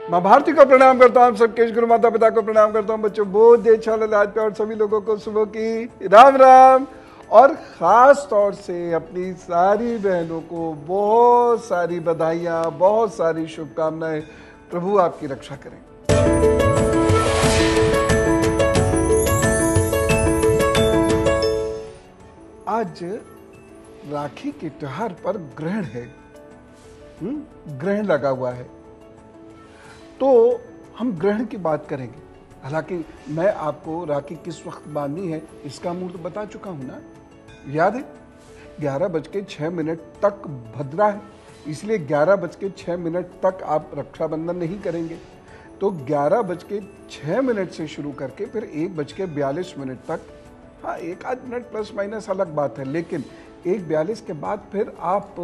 माँ भारती को प्रणाम करता हूँ, सबके गुरु माता पिता को प्रणाम करता हूँ। बच्चों बहुत देर छाल आज पे और सभी लोगों को सुबह की राम राम, और खास तौर से अपनी सारी बहनों को बहुत सारी बधाइयाँ, बहुत सारी शुभकामनाएं। प्रभु आपकी रक्षा करें। आज राखी के त्योहार पर ग्रहण है, ग्रहण लगा हुआ है, तो हम ग्रहण की बात करेंगे। हालांकि मैं आपको राखी किस वक्त बांधनी है इसका मुहूर्त बता चुका हूं ना, याद है? 11:06 तक भद्रा है, इसलिए 11:06 तक आप रक्षाबंधन नहीं करेंगे। तो 11:06 से शुरू करके फिर 1:42 तक, हाँ एक आध मिनट प्लस माइनस अलग बात है, लेकिन 1:42 के बाद फिर आप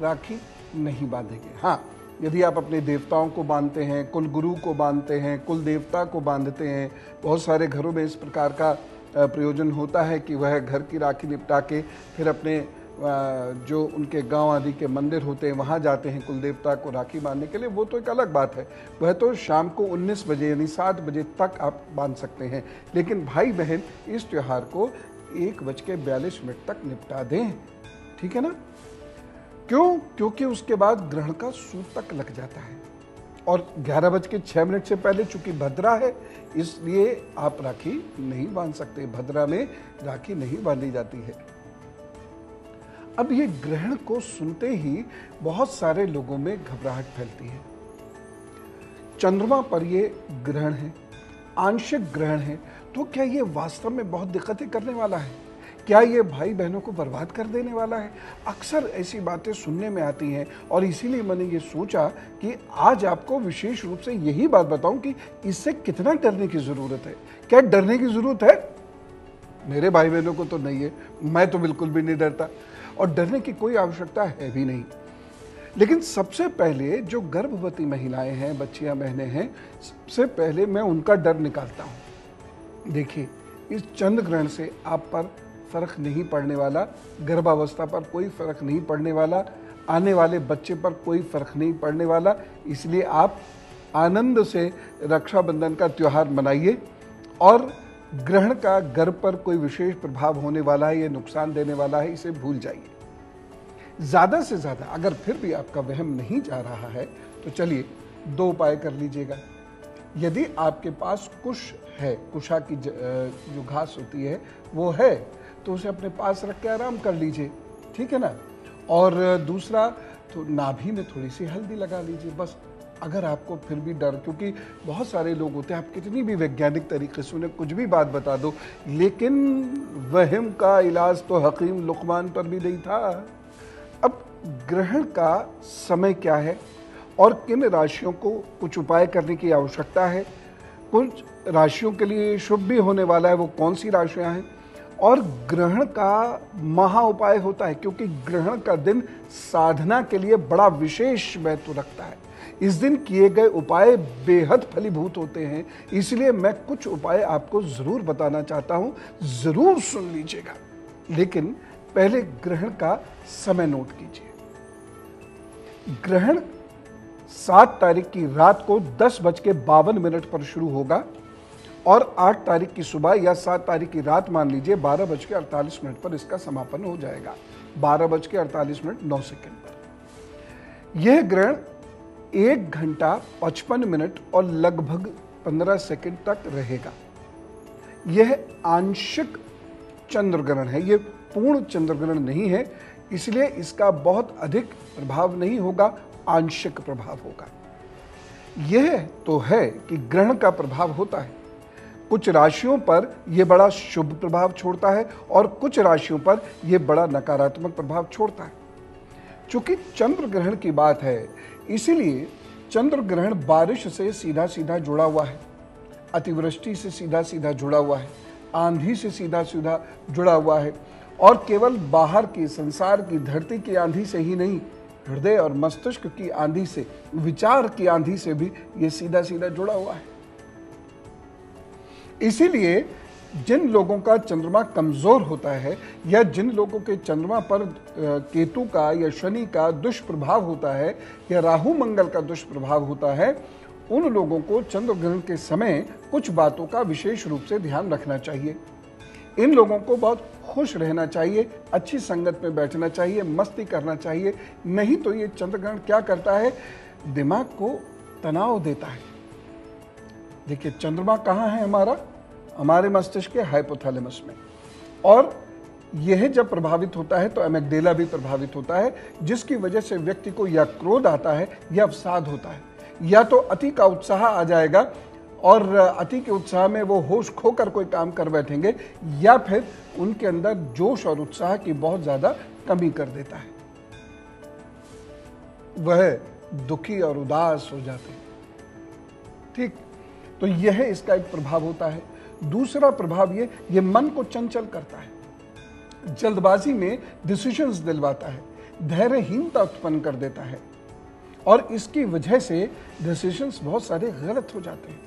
राखी नहीं बांधेंगे। हाँ, यदि आप अपने देवताओं को बांधते हैं, कुल गुरु को बांधते हैं, कुल देवता को बांधते हैं, बहुत सारे घरों में इस प्रकार का प्रयोजन होता है कि वह घर की राखी निपटा के फिर अपने जो उनके गांव आदि के मंदिर होते हैं वहां जाते हैं कुल देवता को राखी बांधने के लिए, वो तो एक अलग बात है। वह तो शाम को 19 बजे यानी 7 बजे तक आप बांध सकते हैं, लेकिन भाई बहन इस त्योहार को 1:42 तक निपटा दें, ठीक है ना? क्यों? क्योंकि उसके बाद ग्रहण का सूतक लग जाता है, और 11:06 से पहले चूंकि भद्रा है इसलिए आप राखी नहीं बांध सकते। भद्रा में राखी नहीं बांधी जाती है। अब ये ग्रहण को सुनते ही बहुत सारे लोगों में घबराहट फैलती है। चंद्रमा पर ये ग्रहण है, आंशिक ग्रहण है, तो क्या ये वास्तव में बहुत दिक्कतें करने वाला है? क्या ये भाई बहनों को बर्बाद कर देने वाला है? अक्सर ऐसी बातें सुनने में आती हैं, और इसीलिए मैंने ये सोचा कि आज आपको विशेष रूप से यही बात बताऊं कि इससे कितना डरने की जरूरत है। क्या डरने की जरूरत है? मेरे भाई बहनों को तो नहीं है, मैं तो बिल्कुल भी नहीं डरता, और डरने की कोई आवश्यकता है भी नहीं। लेकिन सबसे पहले जो गर्भवती महिलाएं हैं, बच्चियां बहनें हैं, सबसे पहले मैं उनका डर निकालता हूं। देखिए, इस चंद्र ग्रहण से आप पर फर्क नहीं पड़ने वाला, गर्भावस्था पर कोई फर्क नहीं पड़ने वाला, आने वाले बच्चे पर कोई फर्क नहीं पड़ने वाला। इसलिए आप आनंद से रक्षाबंधन का त्योहार मनाइए, और ग्रहण का गर्भ पर कोई विशेष प्रभाव होने वाला है, ये नुकसान देने वाला है, इसे भूल जाइए। ज्यादा से ज्यादा अगर फिर भी आपका वहम नहीं जा रहा है तो चलिए 2 उपाय कर लीजिएगा। यदि आपके पास कुश है, कुशा की जो घास होती है वो है, तो उसे अपने पास रख के आराम कर लीजिए, ठीक है ना? और दूसरा, तो नाभि में थोड़ी सी हल्दी लगा लीजिए बस। अगर आपको फिर भी डर, क्योंकि बहुत सारे लोग होते हैं, आप कितनी भी वैज्ञानिक तरीके से उन्हें कुछ भी बात बता दो, लेकिन वहम का इलाज तो हकीम लुकमान पर भी नहीं था। अब ग्रहण का समय क्या है, और किन राशियों को कुछ उपाय करने की आवश्यकता है, कुछ राशियों के लिए शुभ भी होने वाला है, वो कौन सी राशियां हैं, और ग्रहण का महा उपाय होता है, क्योंकि ग्रहण का दिन साधना के लिए बड़ा विशेष महत्व रखता है। इस दिन किए गए उपाय बेहद फलीभूत होते हैं, इसलिए मैं कुछ उपाय आपको जरूर बताना चाहता हूं, जरूर सुन लीजिएगा। लेकिन पहले ग्रहण का समय नोट कीजिए। ग्रहण 7 तारीख की रात को 10:52 पर शुरू होगा, और 8 तारीख की सुबह या 7 तारीख की रात मान लीजिए 12:48 पर इसका समापन हो जाएगा। 12:48 पर यह ग्रहण 1 घंटा 55 मिनट और लगभग 15 सेकंड तक रहेगा। यह आंशिक चंद्र ग्रहण है, यह पूर्ण चंद्र ग्रहण नहीं है, इसलिए इसका बहुत अधिक प्रभाव नहीं होगा, आंशिक प्रभाव होगा। यह तो है कि ग्रहण का प्रभाव होता है, कुछ राशियों पर यह बड़ा शुभ प्रभाव छोड़ता है, और कुछ राशियों पर यह बड़ा नकारात्मक प्रभाव छोड़ता है। चूंकि चंद्र ग्रहण की बात है, इसीलिए चंद्र ग्रहण बारिश से सीधा सीधा जुड़ा हुआ है, अतिवृष्टि से सीधा सीधा जुड़ा हुआ है, आंधी से सीधा सीधा जुड़ा हुआ है, और केवल बाहर की, संसार की, धरती की आंधी से ही नहीं, हृदय और मस्तिष्क की आंधी से, विचार की आंधी से भी यह सीधा सीधा जुड़ा हुआ है। इसीलिए जिन लोगों का चंद्रमा कमजोर होता है, या जिन लोगों के चंद्रमा पर केतु का या शनि का दुष्प्रभाव होता है, या राहु मंगल का दुष्प्रभाव होता है, उन लोगों को चंद्र ग्रहण के समय कुछ बातों का विशेष रूप से ध्यान रखना चाहिए। इन लोगों को बहुत खुश रहना चाहिए, अच्छी संगत में बैठना चाहिए, मस्ती करना चाहिए। नहीं तो ये चंद्र ग्रहण क्या करता है, दिमाग को तनाव देता है। देखिए चंद्रमा कहाँ है हमारा, हमारे मस्तिष्क के हाइपोथैलेमस में, और यह जब प्रभावित होता है तो एमिग्डाला भी प्रभावित होता है, जिसकी वजह से व्यक्ति को या क्रोध आता है या अवसाद होता है, या तो अति का उत्साह आ जाएगा और अति के उत्साह में वो होश खोकर कोई काम कर बैठेंगे, या फिर उनके अंदर जोश और उत्साह की बहुत ज्यादा कमी कर देता है, वह दुखी और उदास हो जाते हैं। ठीक, तो यह इसका एक प्रभाव होता है। दूसरा प्रभाव ये मन को चंचल करता है, जल्दबाजी में डिसीजंस दिलवाता है, धैर्यहीनता उत्पन्न कर देता है, और इसकी वजह से डिसीजंस बहुत सारे गलत हो जाते हैं।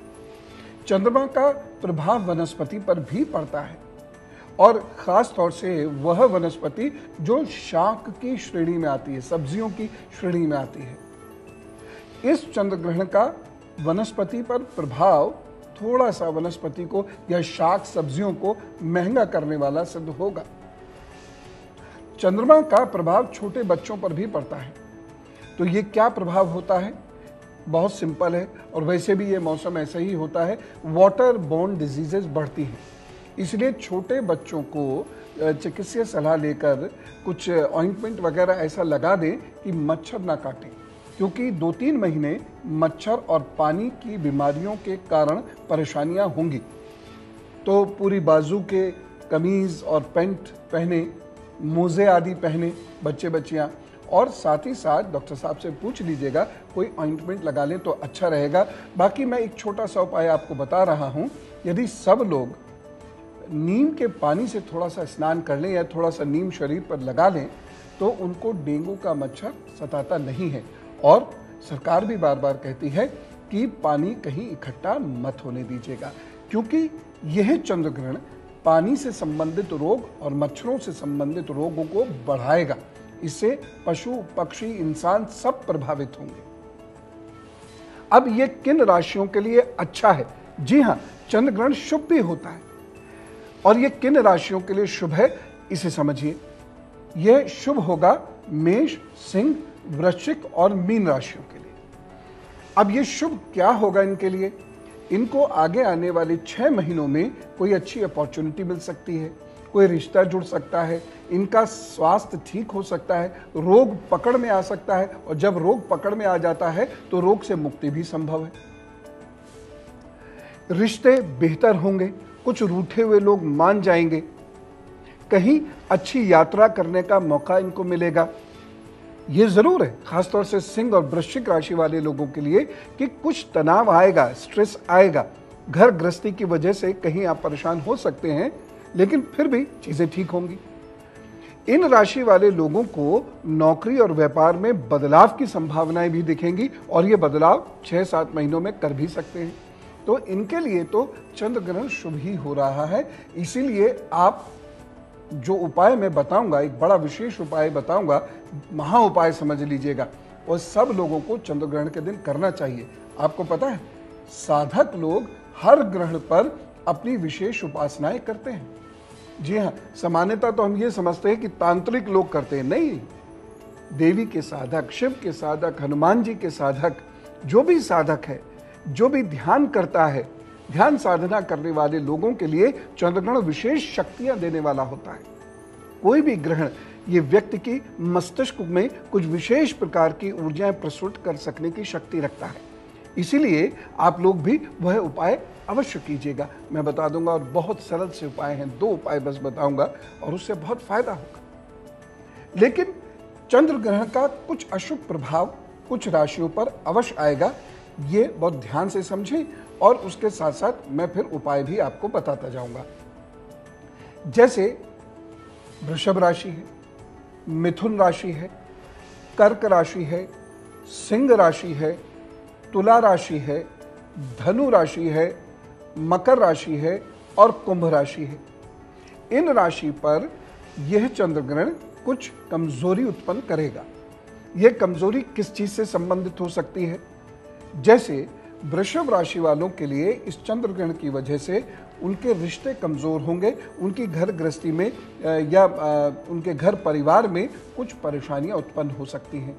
चंद्रमा का प्रभाव वनस्पति पर भी पड़ता है, और खास तौर से वह वनस्पति जो शाक की श्रेणी में आती है, सब्जियों की श्रेणी में आती है। इस चंद्र ग्रहण का वनस्पति पर प्रभाव थोड़ा सा वनस्पति को या शाक सब्जियों को महंगा करने वाला सिद्ध होगा। चंद्रमा का प्रभाव छोटे बच्चों पर भी पड़ता है। तो ये क्या प्रभाव होता है, बहुत सिंपल है, और वैसे भी ये मौसम ऐसा ही होता है, वाटर बोर्न डिजीजेस बढ़ती हैं। इसलिए छोटे बच्चों को चिकित्सीय सलाह लेकर कुछ ऑइंटमेंट वगैरह ऐसा लगा दें कि मच्छर ना काटें, क्योंकि 2-3 महीने मच्छर और पानी की बीमारियों के कारण परेशानियां होंगी। तो पूरी बाजू के कमीज और पैंट पहने, मोजे आदि पहने बच्चे बच्चियां, और साथ ही साथ डॉक्टर साहब से पूछ लीजिएगा कोई ऑइंटमेंट लगा लें तो अच्छा रहेगा। बाकी मैं एक छोटा सा उपाय आपको बता रहा हूं, यदि सब लोग नीम के पानी से थोड़ा सा स्नान कर लें या थोड़ा सा नीम शरीर पर लगा लें तो उनको डेंगू का मच्छर सताता नहीं है। और सरकार भी बार बार कहती है कि पानी कहीं इकट्ठा मत होने दीजिएगा, क्योंकि यह चंद्र ग्रहण पानी से संबंधित रोग और मच्छरों से संबंधित रोगों को बढ़ाएगा। इससे पशु पक्षी इंसान सब प्रभावित होंगे। अब ये किन राशियों के लिए अच्छा है? जी हां, चंद्र ग्रहण शुभ भी होता है, और ये किन राशियों के लिए शुभ है इसे समझिए। यह शुभ होगा मेष, सिंह, वृश्चिक और मीन राशियों के लिए। अब ये शुभ क्या होगा इनके लिए? इनको आगे आने वाले 6 महीनों में कोई अच्छी अपॉर्चुनिटी मिल सकती है, कोई रिश्ता जुड़ सकता है, इनका स्वास्थ्य ठीक हो सकता है, रोग पकड़ में आ सकता है, और जब रोग पकड़ में आ जाता है तो रोग से मुक्ति भी संभव है। रिश्ते बेहतर होंगे, कुछ रूठे हुए लोग मान जाएंगे, कहीं अच्छी यात्रा करने का मौका इनको मिलेगा। ये जरूर है खासतौर से सिंह और वृश्चिक राशि वाले लोगों के लिए कि कुछ तनाव आएगा, स्ट्रेस आएगा, घर गृहस्थी की वजह से कहीं आप परेशान हो सकते हैं, लेकिन फिर भी चीजें ठीक होंगी। इन राशि वाले लोगों को नौकरी और व्यापार में बदलाव की संभावनाएं भी दिखेंगी, और ये बदलाव 6-7 महीनों में कर भी सकते हैं। तो इनके लिए तो चंद्र ग्रहण शुभ ही हो रहा है। इसीलिए आप जो उपाय मैं बताऊंगा, एक बड़ा विशेष उपाय बताऊंगा, महा उपाय समझ लीजिएगा, और सब लोगों को चंद्र ग्रहण के दिन करना चाहिए। आपको पता है, साधक लोग हर ग्रहण पर अपनी विशेष उपासनाएं करते हैं। जी हाँ, सामान्यतः तो हम ये समझते हैं कि तांत्रिक लोग करते हैं, नहीं। देवी के साधक, शिव के साधक, हनुमान जी के साधक, जो भी साधक है, जो भी ध्यान करता है, ध्यान साधना करने वाले लोगों के लिए चंद्र ग्रहण विशेष शक्तियां देने वाला होता है। कोई भी ग्रहण ये व्यक्ति की मस्तिष्क में कुछ विशेष प्रकार की ऊर्जाएं प्रस्तुत कर सकने की शक्ति रखता है। इसीलिए आप लोग भी वह उपाय अवश्य कीजिएगा। मैं बता दूंगा, और बहुत सरल से उपाय हैं, 2 उपाय बस बताऊंगा, और उससे बहुत फायदा होगा। लेकिन चंद्र ग्रहण का कुछ अशुभ प्रभाव कुछ राशियों पर अवश्य आएगा, ये बहुत ध्यान से समझें, और उसके साथ साथ मैं फिर उपाय भी आपको बताता जाऊंगा। जैसे वृषभ राशि है, मिथुन राशि है, कर्क राशि है, सिंह राशि है, तुला राशि है, धनु राशि है, मकर राशि है और कुंभ राशि है। इन राशि पर यह चंद्र ग्रहण कुछ कमजोरी उत्पन्न करेगा। यह कमजोरी किस चीज से संबंधित हो सकती है? जैसे वृषभ राशि वालों के लिए इस चंद्र ग्रहण की वजह से उनके रिश्ते कमजोर होंगे, उनकी घर गृहस्थी में या उनके घर परिवार में कुछ परेशानियां उत्पन्न हो सकती हैं।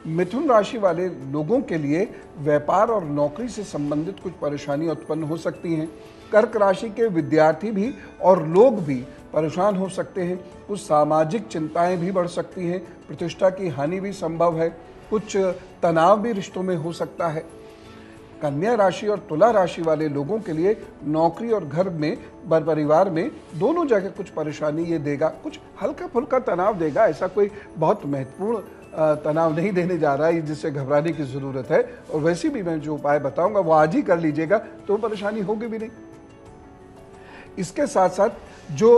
मिथुन राशि वाले लोगों के लिए व्यापार और नौकरी से संबंधित कुछ परेशानियां उत्पन्न हो सकती हैं। कर्क राशि के विद्यार्थी भी और लोग भी परेशान हो सकते हैं। कुछ सामाजिक चिंताएं भी बढ़ सकती हैं, प्रतिष्ठा की हानि भी संभव है, कुछ तनाव भी रिश्तों में हो सकता है। कन्या राशि और तुला राशि वाले लोगों के लिए नौकरी और घर में परिवार में दोनों जगह कुछ परेशानी ये देगा, कुछ हल्का फुल्का तनाव देगा। ऐसा कोई बहुत महत्वपूर्ण तनाव नहीं देने जा रहा है जिससे घबराने की जरूरत है। और वैसे भी मैं जो उपाय बताऊंगा वो आज ही कर लीजिएगा तो परेशानी होगी भी नहीं। इसके साथ साथ जो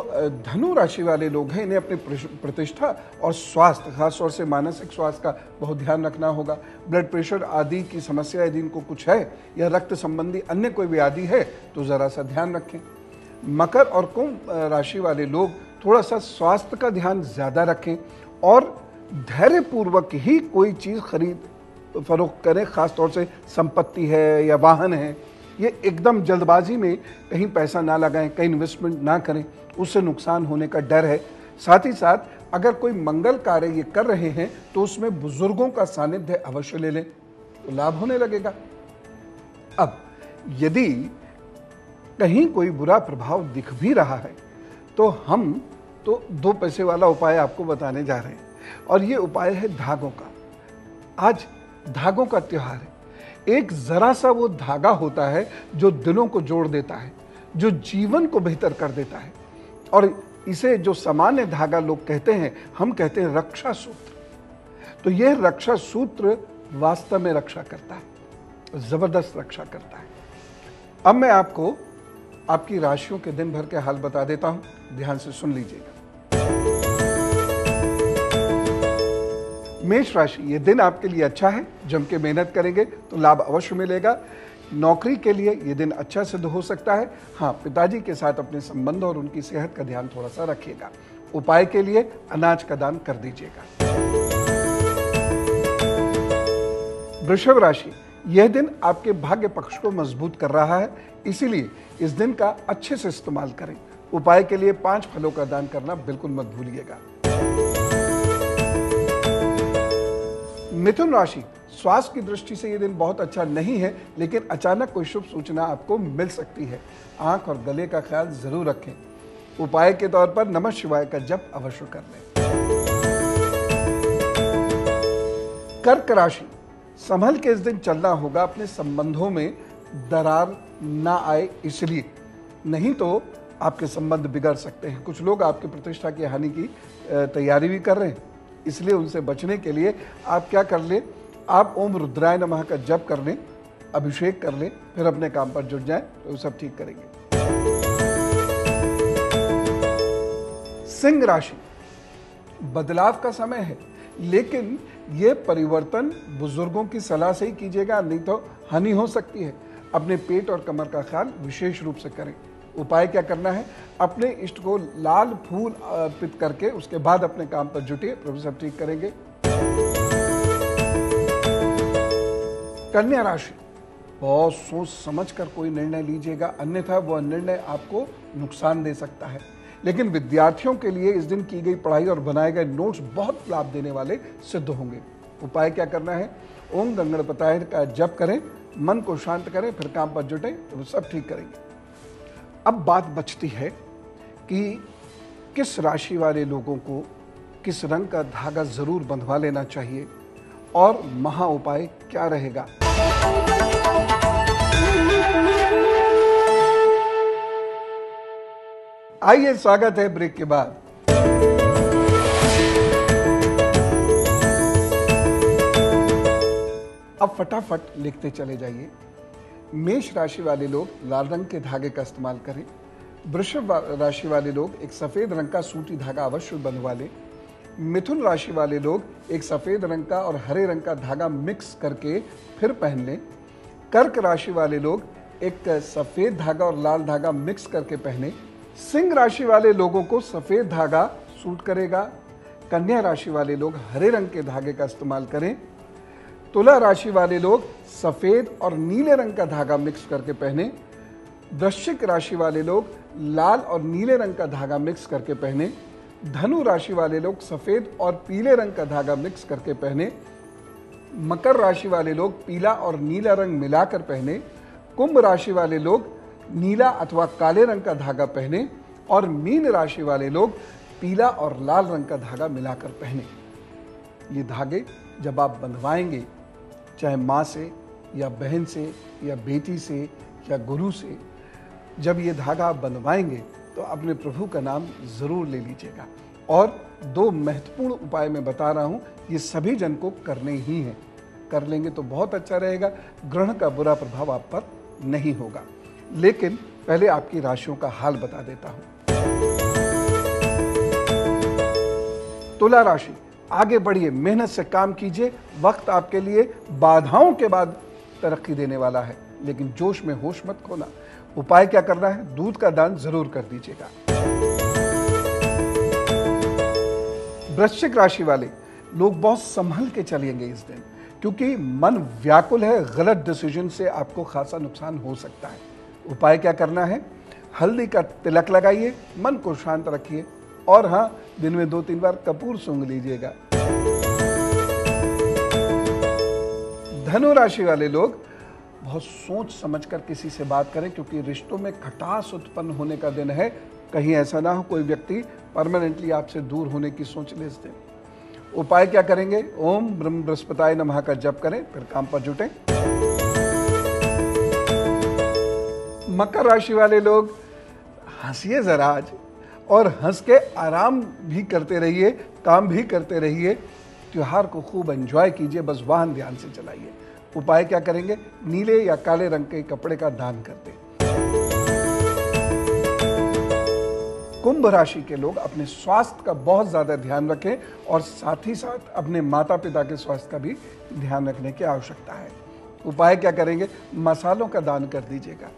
धनु राशि वाले लोग हैं इन्हें अपनी प्रतिष्ठा और स्वास्थ्य, खासतौर से मानसिक स्वास्थ्य का बहुत ध्यान रखना होगा। ब्लड प्रेशर आदि की समस्या यदि इनको कुछ है या रक्त संबंधी अन्य कोई व्याधि है तो जरा सा ध्यान रखें। मकर और कुंभ राशि वाले लोग थोड़ा सा स्वास्थ्य का ध्यान ज्यादा रखें और धैर्यपूर्वक ही कोई चीज खरीद फरोख्त करें, खासतौर से संपत्ति है या वाहन है। ये एकदम जल्दबाजी में कहीं पैसा ना लगाएं, कहीं इन्वेस्टमेंट ना करें, उससे नुकसान होने का डर है। साथ ही साथ अगर कोई मंगल कार्य ये कर रहे हैं तो उसमें बुजुर्गों का सानिध्य अवश्य ले लें तो लाभ होने लगेगा। अब यदि कहीं कोई बुरा प्रभाव दिख भी रहा है तो हम तो 2 पैसे वाला उपाय आपको बताने जा रहे हैं और ये उपाय है धागों का। आज धागों का त्योहार है। एक जरा सा वो धागा होता है जो दिलों को जोड़ देता है, जो जीवन को बेहतर कर देता है और इसे जो सामान्य धागा लोग कहते हैं, हम कहते हैं रक्षा सूत्र। तो यह रक्षा सूत्र वास्तव में रक्षा करता है, जबरदस्त रक्षा करता है। अब मैं आपको आपकी राशियों के दिन भर के हाल बता देता हूं, ध्यान से सुन लीजिएगा। मेष राशि, ये दिन आपके लिए अच्छा है। जम के मेहनत करेंगे तो लाभ अवश्य मिलेगा। नौकरी के लिए ये दिन अच्छा सिद्ध हो सकता है। हाँ, पिताजी के साथ अपने संबंध और उनकी सेहत का ध्यान थोड़ा सा रखिएगा। उपाय के लिए अनाज का दान कर दीजिएगा। वृषभ राशि, यह दिन आपके भाग्य पक्ष को मजबूत कर रहा है, इसीलिए इस दिन का अच्छे से इस्तेमाल करें। उपाय के लिए 5 फलों का दान करना बिल्कुल मत भूलिएगा। मिथुन राशि, स्वास्थ्य की दृष्टि से यह दिन बहुत अच्छा नहीं है, लेकिन अचानक कोई शुभ सूचना आपको मिल सकती है। आंख और गले का ख्याल जरूर रखें। उपाय के तौर पर नमः शिवाय का जप अवश्य कर लें। कर्क राशि, संभल के इस दिन चलना होगा। अपने संबंधों में दरार ना आए इसलिए, नहीं तो आपके संबंध बिगड़ सकते हैं। कुछ लोग आपकी प्रतिष्ठा की हानि की तैयारी भी कर रहे हैं, इसलिए उनसे बचने के लिए आप क्या कर लें, आप ओम रुद्राय नमः का जप कर लें, अभिषेक कर लें, फिर अपने काम पर जुट जाएं तो सब ठीक करेंगे। सिंह राशि, बदलाव का समय है, लेकिन यह परिवर्तन बुजुर्गों की सलाह से ही कीजिएगा, नहीं तो हानि हो सकती है। अपने पेट और कमर का ख्याल विशेष रूप से करें। उपाय क्या करना है, अपने इष्ट को लाल फूल अर्पित करके उसके बाद अपने काम पर जुटिए, प्रभु सब ठीक करेंगे। कन्या राशि, बहुत सोच समझ कर कोई निर्णय लीजिएगा, अन्यथा वह निर्णय आपको नुकसान दे सकता है। लेकिन विद्यार्थियों के लिए इस दिन की गई पढ़ाई और बनाए गए नोट्स बहुत लाभ देने वाले सिद्ध होंगे। उपाय क्या करना है, ओम गंगणपताय का जप करें, मन को शांत करें, फिर काम पर जुटें तो वो सब ठीक करेंगे। अब बात बचती है कि किस राशि वाले लोगों को किस रंग का धागा जरूर बंधवा लेना चाहिए और महा उपाय क्या रहेगा। आइए, स्वागत है ब्रेक के बाद। अब फटाफट लिखते चले जाइए। मेष राशि वाले लोग लाल रंग के धागे का इस्तेमाल करें। वृषभ राशि वाले लोग एक सफेद रंग का सूती धागा अवश्य बंधवा लें। मिथुन राशि वाले लोग एक सफेद रंग का और हरे रंग का धागा मिक्स करके फिर पहन लें। कर्क राशि वाले लोग एक सफेद धागा और लाल धागा मिक्स करके पहने। सिंह राशि वाले लोगों को सफेद धागा सूट करेगा। कन्या राशि वाले लोग हरे रंग के धागे का इस्तेमाल करें। तुला राशि वाले लोग सफेद और नीले रंग का धागा मिक्स करके पहने। वृश्चिक राशि वाले लोग लाल और नीले रंग का धागा मिक्स करके पहने। धनु राशि वाले लोग सफेद और पीले रंग का धागा मिक्स करके पहने। मकर राशि वाले लोग पीला और नीला रंग मिलाकर पहने। कुंभ राशि वाले लोग नीला अथवा काले रंग का धागा पहने। और मीन राशि वाले लोग पीला और लाल रंग का धागा मिलाकर पहने। ये धागे जब आप बंधवाएंगे, चाहे माँ से या बहन से या बेटी से या गुरु से, जब ये धागा आप बंधवाएंगे तो अपने प्रभु का नाम जरूर ले लीजिएगा। और दो महत्वपूर्ण उपाय मैं बता रहा हूं, ये सभी जन को करने ही हैं। कर लेंगे तो बहुत अच्छा रहेगा, ग्रहण का बुरा प्रभाव आप पर नहीं होगा। लेकिन पहले आपकी राशियों का हाल बता देता हूं। तुला राशि, आगे बढ़िए, मेहनत से काम कीजिए। वक्त आपके लिए बाधाओं के बाद तरक्की देने वाला है, लेकिन जोश में होश मत खोना। उपाय क्या करना है? दूध का दान जरूर कर दीजिएगा। वृश्चिक राशि वाले लोग बहुत संभल के चलेंगे इस दिन, क्योंकि मन व्याकुल है। गलत डिसीजन से आपको खासा नुकसान हो सकता है। उपाय क्या करना है? हल्दी का तिलक लगाइए, मन को शांत रखिए, और हाँ, दिन में 2-3 बार कपूर सूंघ लीजिएगा। धनु राशि वाले लोग बहुत सोच समझकर किसी से बात करें, क्योंकि रिश्तों में खटास उत्पन्न होने का दिन है। कहीं ऐसा ना हो कोई व्यक्ति परमानेंटली आपसे दूर होने की सोच ले इस दिन। उपाय क्या करेंगे? ओम ब्रह्म बृहस्पताय नमः का जप करें, फिर काम पर जुटें। मकर राशि वाले लोग हंसिए जरा आज, और हंस के आराम भी करते रहिए, काम भी करते रहिए। त्योहार को खूब एंजॉय कीजिए, बस वाहन ध्यान से चलाइए। उपाय क्या करेंगे? नीले या काले रंग के कपड़े का दान कर दें। कुंभ राशि के लोग अपने स्वास्थ्य का बहुत ज्यादा ध्यान रखें, और साथ ही साथ अपने माता पिता के स्वास्थ्य का भी ध्यान रखने की आवश्यकता है। उपाय क्या करेंगे? मसालों का दान कर दीजिएगा।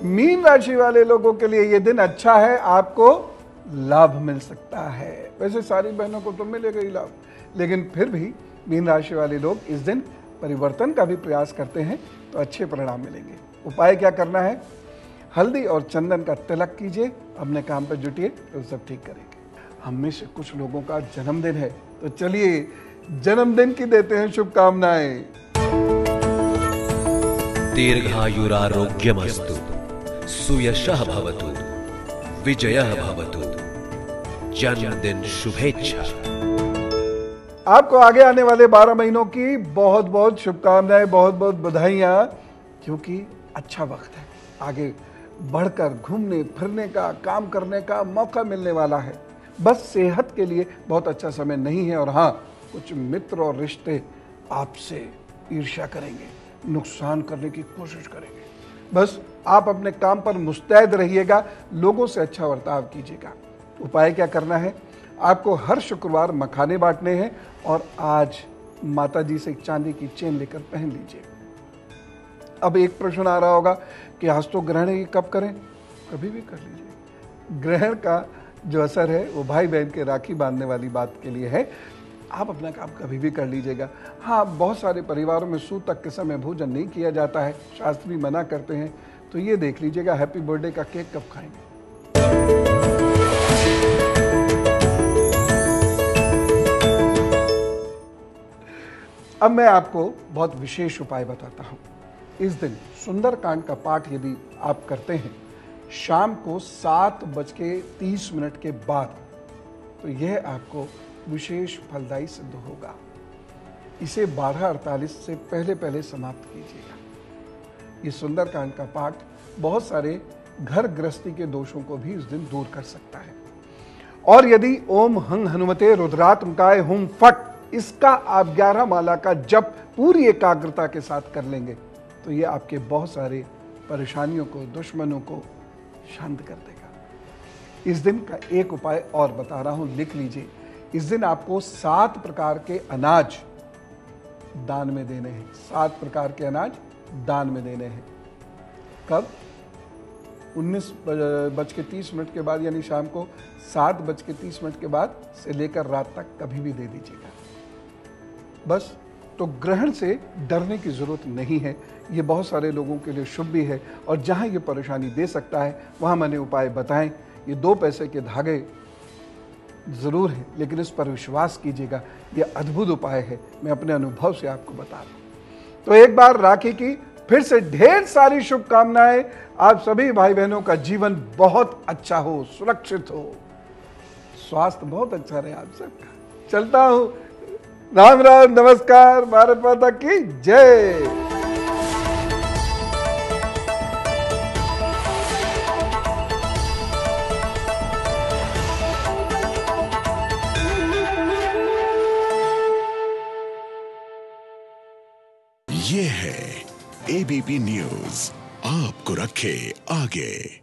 मीन राशि वाले लोगों के लिए यह दिन अच्छा है, आपको लाभ मिल सकता है। वैसे सारी बहनों को तो मिलेगा ही लाभ, लेकिन फिर भी मीन राशि वाले लोग इस दिन परिवर्तन का भी प्रयास करते हैं तो अच्छे परिणाम मिलेंगे। उपाय क्या करना है? हल्दी और चंदन का तिलक कीजिए, अपने काम पर जुटिए तो सब ठीक करेंगे। हम में से कुछ लोगों का जन्मदिन है, तो चलिए जन्मदिन की देते हैं शुभकामनाएं। दीर्घायुरारोग्यमस्तु, सुयशः भवतु, विजयः भवतु, जन्मदिन शुभेच्छा। आपको आगे आने वाले 12 महीनों की बहुत बहुत शुभकामनाएं, बहुत बहुत बधाइयां, क्योंकि अच्छा वक्त है। आगे बढ़कर घूमने फिरने का, काम करने का मौका मिलने वाला है। बस सेहत के लिए बहुत अच्छा समय नहीं है। और हाँ, कुछ मित्र और रिश्ते आपसे ईर्ष्या करेंगे, नुकसान करने की कोशिश करेंगे। बस आप अपने काम पर मुस्तैद रहिएगा, लोगों से अच्छा बर्ताव कीजिएगा। उपाय क्या करना है? आपको हर शुक्रवार मखाने बांटने हैं, और आज माता जी से एक चांदी की चेन लेकर पहन लीजिए। अब एक प्रश्न आ रहा होगा कि आज तो ग्रहण है, कब करें? कभी भी कर लीजिए। ग्रहण का जो असर है वो भाई बहन के राखी बांधने वाली बात के लिए है। आप अपना काम कभी भी कर लीजिएगा। हाँ, बहुत सारे परिवारों में सूतक के समय भोजन नहीं किया जाता है, शास्त्र भी मना करते हैं, तो ये देख लीजिएगा हैप्पी बर्थडे का केक कब खाएंगे। अब मैं आपको बहुत विशेष उपाय बताता हूं। इस दिन सुंदरकांड का पाठ यदि आप करते हैं शाम को 7:30 के बाद, तो यह आपको विशेष फलदायी सिद्ध होगा। इसे 12:48 से पहले पहले समाप्त कीजिएगा। ये सुंदरकांड का पाठ बहुत सारे घर गृहस्थी के दोषों को भी इस दिन दूर कर सकता है। और यदि ओम हंग हनुमते रुद्रात्मकाय हुम फट, इसका आप 11 माला का जप पूरी एकाग्रता के साथ कर लेंगे, तो ये आपके बहुत सारे परेशानियों को, दुश्मनों को शांत कर देगा। इस दिन का एक उपाय और बता रहा हूं, लिख लीजिए। इस दिन आपको 7 प्रकार के अनाज दान में देने हैं। 7 प्रकार के अनाज दान में देने हैं। कब? 19:30 के बाद, यानी शाम को 7:30 के बाद से लेकर रात तक कभी भी दे दीजिएगा। बस, तो ग्रहण से डरने की ज़रूरत नहीं है। ये बहुत सारे लोगों के लिए शुभ भी है, और जहाँ ये परेशानी दे सकता है वहाँ मैंने उपाय बताएं। ये 2 पैसे के धागे ज़रूर हैं, लेकिन इस पर विश्वास कीजिएगा, ये अद्भुत उपाय है। मैं अपने अनुभव से आपको बता रहा हूँ। तो एक बार राखी की फिर से ढेर सारी शुभकामनाएं। आप सभी भाई बहनों का जीवन बहुत अच्छा हो, सुरक्षित हो, स्वास्थ्य बहुत अच्छा रहे आप सबका। चलता हूं। राम राम, नमस्कार, भारत माता की जय। ये है एबीपी न्यूज, आपको रखे आगे।